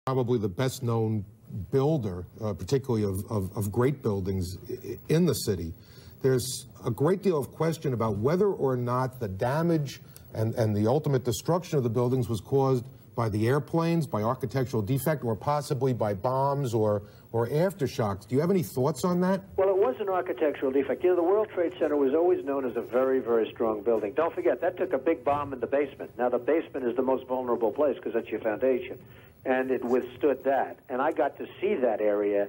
Probably the best known builder, particularly of great buildings in the city. There's a great deal of question about whether or not the damage and the ultimate destruction of the buildings was caused by the airplanes, by architectural defect, or possibly by bombs or aftershocks. Do you have any thoughts on that? Well, it was an architectural defect. You know, the World Trade Center was always known as a very, very strong building. Don't forget, that took a big bomb in the basement. Now, the basement is the most vulnerable place because that's your foundation, and it withstood that. And I got to see that area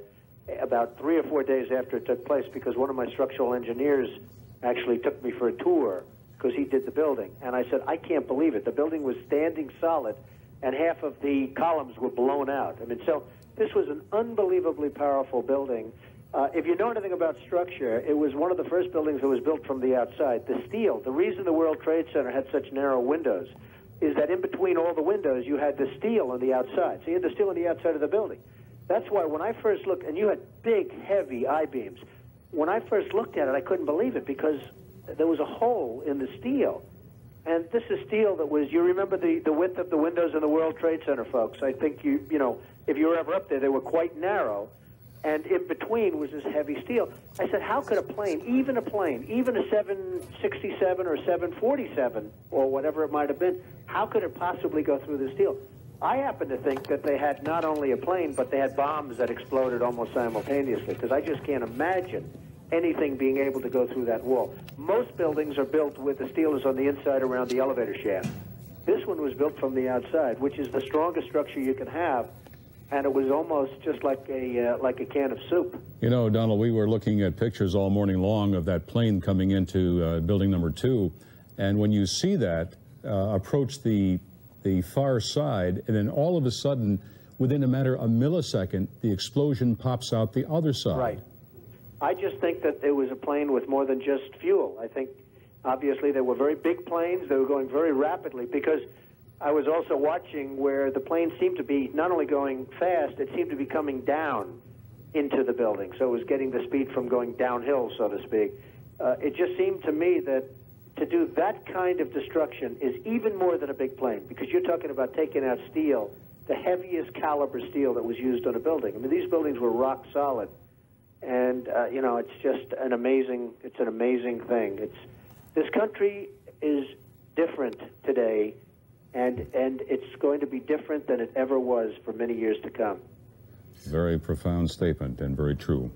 about 3 or 4 days after it took place because one of my structural engineers actually took me for a tour because he did the building. And I said, I can't believe it. The building was standing solid, and half of the columns were blown out. I mean, so this was an unbelievably powerful building. If you know anything about structure, it was one of the first buildings that was built from the outside. The steel, the reason the World Trade Center had such narrow windows is that in between all the windows, you had the steel on the outside. So you had the steel on the outside of the building. That's why when I first looked, and you had big, heavy I-beams, when I first looked at it, I couldn't believe it because there was a hole in the steel. And this is steel that was, you remember the width of the windows in the World Trade Center, folks. I think you know, if you were ever up there, they were quite narrow. And in between was this heavy steel. I said, how could a plane, even a 767 or 747 or whatever it might have been, how could it possibly go through the steel? I happen to think that they had not only a plane, but they had bombs that exploded almost simultaneously, because I just can't imagine anything being able to go through that wall. Most buildings are built with the steel is on the inside around the elevator shaft. This one was built from the outside, which is the strongest structure you can have, and it was almost just like a can of soup. You know, Donald, we were looking at pictures all morning long of that plane coming into building number 2, and when you see that approach the far side, and then all of a sudden, within a matter of a millisecond, the explosion pops out the other side. Right. I just think that it was a plane with more than just fuel. I think, obviously, they were very big planes. They were going very rapidly because I was also watching where the plane seemed to be not only going fast, it seemed to be coming down into the building. So it was getting the speed from going downhill, so to speak. It just seemed to me that to do that kind of destruction is even more than a big plane, because you're talking about taking out steel, the heaviest caliber steel that was used on a building. I mean, these buildings were rock solid. And, you know, it's just an amazing thing. This country is different today, and it's going to be different than it ever was for many years to come. Very profound statement and very true.